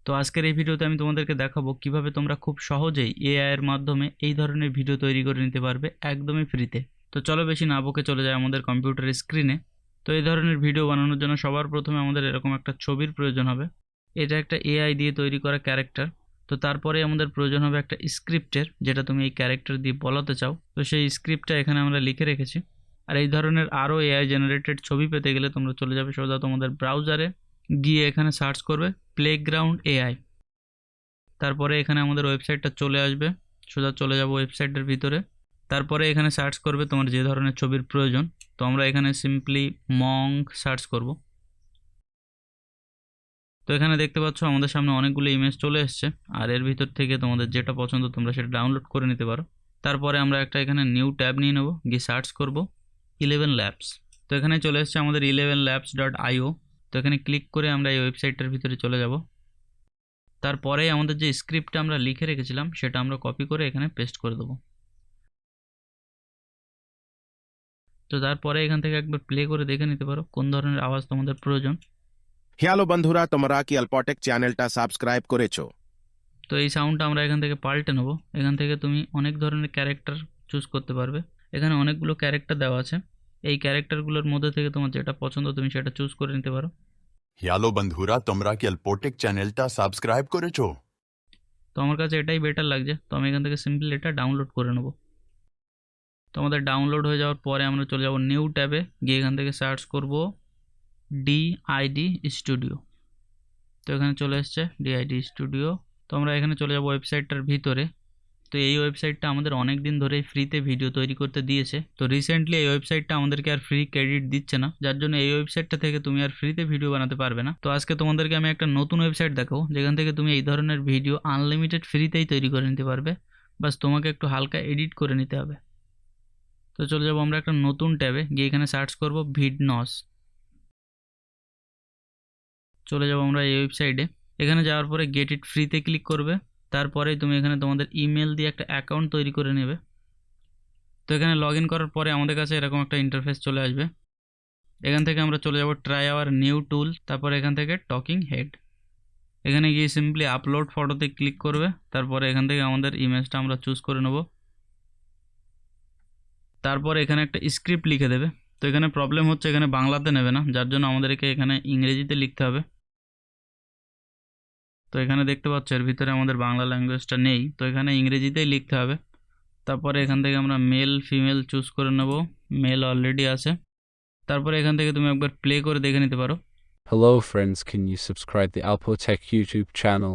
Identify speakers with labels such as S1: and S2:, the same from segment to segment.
S1: তো আজকের এই ভিডিওতে আমি তোমাদেরকে দেখাবো কিভাবে তোমরা খুব সহজেই এআই এর মাধ্যমে এই ধরনের ভিডিও তৈরি করে নিতে পারবে একদমই ফ্রিতে। তো চলো বেশি না বকে চলে যায় আমাদের কম্পিউটার স্ক্রিনে। তো এই ধরনের ভিডিও বানানোর জন্য সবার প্রথমে আমাদের এরকম একটা ছবির প্রয়োজন হবে। এটা একটা এআই দিয়ে তৈরি করা ক্যারেক্টার। তো তারপরে আমাদের প্রয়োজন হবে একটা স্ক্রিপ্টের, যেটা তুমি এই ক্যারেক্টার দিয়ে বলাতে চাও। তো সেই স্ক্রিপ্টটা এখানে আমরা লিখে রেখেছি। আর এই ধরনের আরও এআই জেনারেটেড ছবি পেতে গেলে তোমরা চলে যাবে সোজা তোমাদের ব্রাউজারে, গিয়ে এখানে সার্চ করবে প্লেগ্রাউন্ড এআই। তারপরে এখানে আমাদের ওয়েবসাইটটা চলে আসবে, সোজা চলে যাব ওয়েবসাইটের ভিতরে। তারপরে এখানে সার্চ করবে তোমার যে ধরনের ছবির প্রয়োজন। তো আমরা এখানে সিম্পলি মঙ্ক সার্চ করব। তো এখানে দেখতে পাচ্ছ আমাদের সামনে অনেকগুলো ইমেজ চলে এসছে, আর এর ভিতর থেকে তোমাদের যেটা পছন্দ তোমরা সেটা ডাউনলোড করে নিতে পারো। তারপরে আমরা একটা এখানে নিউ ট্যাব নিয়ে নেব, গিয়ে সার্চ করব 11 ল্যাবস। তো এখানে চলে এসছে আমাদের 11labs.io। তো এখানে ক্লিক করে আমরা এই ওয়েবসাইটটার ভিতরে চলে যাব। তারপরে আমাদের যে স্ক্রিপ্টটা আমরা লিখে রেখেছিলাম সেটা আমরা কপি করে এখানে পেস্ট করে দেবো। তো তারপরে এখান থেকে একবার প্লে করে দেখে নিতে পারো কোন ধরনের আওয়াজ তোমাদের প্রয়োজন।
S2: হ্যালো বন্ধুরা, তোমরা কি অল্পটেক চ্যানেলটা সাবস্ক্রাইব করেছো?
S1: তো এই সাউন্ডটা আমরা এখান থেকে পাল্টে নেবো। এখান থেকে তুমি অনেক ধরনের ক্যারেক্টার চুজ করতে পারবে। এখানে অনেকগুলো ক্যারেক্টার দেওয়া আছে। এই ক্যারেক্টারগুলোর মধ্যে থেকে তোমার যেটা পছন্দ তুমি সেটা চুজ করে নিতে পারো।
S3: হ্যালো বন্ধুরা, তোমরা কি অল্পটেক চ্যানেলটা সাবস্ক্রাইব করেছো?
S1: তো আমার কাছে এটাই বেটার লাগছে, তো আমি এখান থেকে সিম্পলি এটা ডাউনলোড করে নেবো। তো আমাদের ডাউনলোড হয়ে যাওয়ার পরে আমরা চলে যাব নিউ ট্যাবে, গিয়ে এখান থেকে সার্চ করব ডিআইডি স্টুডিও। তো এখানে চলে এসছে ডিআইডি স্টুডিও। তো আমরা এখানে চলে যাব ওয়েবসাইটটার ভিতরে। তো এই ওয়েবসাইটটা আমাদের অনেক দিন ধরেই ফ্রিতে ভিডিও তৈরি করতে দিয়েছে। তো রিসেন্টলি এই ওয়েবসাইটটা আমাদেরকে আর ফ্রি ক্রেডিট দিচ্ছে না, যার জন্য এই ওয়েবসাইটটা থেকে তুমি আর ফ্রিতে ভিডিও বানাতে পারবে না। তো আজকে তোমাদেরকে আমি একটা নতুন ওয়েবসাইট দেখাবো, যেখান থেকে তুমি এই ধরনের ভিডিও আনলিমিটেড ফ্রিতেই তৈরি করে নিতে পারবে। বাস তোমাকে একটু হালকা এডিট করে নিতে হবে। তো চলে যাবো আমরা একটা নতুন ট্যাবে, গিয়ে এখানে সার্চ করব ভিডনস। চলে যাবো আমরা এই ওয়েবসাইটে। এখানে যাওয়ার পরে গেট ইট ফ্রিতে ক্লিক করবে। তারপরেই তুমি এখানে তোমাদের ইমেল দিয়ে একটা অ্যাকাউন্ট তৈরি করে নেবে। তো এখানে লগ ইন করার পরে আমাদের কাছে এরকম একটা ইন্টারফেস চলে আসবে। এখান থেকে আমরা চলে যাব ট্রাই আওয়ার নিউ টুল। তারপর এখান থেকে টকিং হেড, এখানে গিয়ে সিম্পলি আপলোড ফটোতে ক্লিক করবে। তারপরে এখান থেকে আমাদের ইমেজটা আমরা চুজ করে নেব। তারপর এখানে একটা স্ক্রিপ্ট লিখে দেবে। তো এখানে প্রবলেম হচ্ছে, এখানে বাংলাতে নেবে না, যার জন্য আমাদেরকে এখানে ইংরেজিতে লিখতে হবে। তো এখানে দেখতে পাচ্ছ এর ভিতরে আমাদের বাংলা ল্যাঙ্গুয়েজটা নেই, তো এখানে ইংরেজিতেই লিখতে হবে। তারপরে এখান থেকে আমরা মেল ফিমেল চুজ করে নেব, মেল অলরেডি আছে। তারপরে এখান থেকে তুমি একবার প্লে করে দেখে নিতে পারো।
S4: Hello friends, can you subscribe the Alpotech YouTube channel?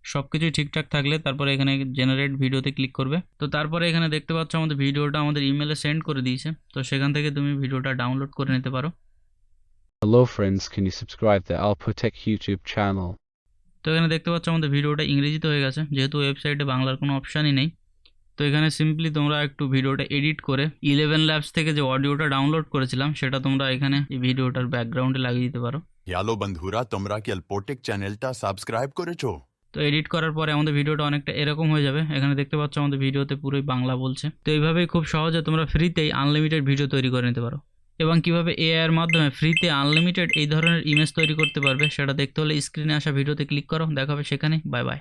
S1: সব কিছুই ঠিকঠাক থাকলে তারপরে এখানে জেনারেট ভিডিওতে ক্লিক করবে। তো তারপরে এখানে দেখতে পাচ্ছ আমাদের ভিডিওটা আমাদের ইমেলে সেন্ড করে দিয়েছে। তো সেখান থেকে তুমি ভিডিওটা ডাউনলোড করে নিতে পারো।
S4: Hello friends, can you subscribe the Alpotech YouTube channel?
S1: তো এখানে দেখতে পাচ্ছ আমাদের ভিডিওটা ইংরেজিতে হয়ে গেছে, যেহেতু ওয়েবসাইটে বাংলার কোনো অপশানই নেই। তো এখানে সিম্পলি তোমরা একটু ভিডিওটা এডিট করে 11 ল্যাবস থেকে যে অডিওটা ডাউনলোড করেছিলাম সেটা তোমরা এখানে এই ভিডিওটার ব্যাকগ্রাউন্ডে লাগিয়ে দিতে পারো।
S3: হ্যালো বন্ধুরা, তোমরা কি অল্পটেক চ্যানেলটা সাবস্ক্রাইব করেছো?
S1: তো এডিট করার পরে আমাদের ভিডিওটা অনেকটা এরকম হয়ে যাবে। এখানে দেখতে পাচ্ছ আমাদের ভিডিওতে পুরোই বাংলা বলছে। তো এইভাবেই খুব সহজে তোমরা ফ্রিতেই আনলিমিটেড ভিডিও তৈরি করে নিতে পারো। এবং কিভাবে এআই এর মাধ্যমে ফ্রিতে আনলিমিটেড এই ধরনের ইমেজ তৈরি করতে পারবে সেটা দেখতে হলে স্ক্রিনে আসা ভিডিওতে ক্লিক করো। দেখা হবে সেখানে। Bye bye.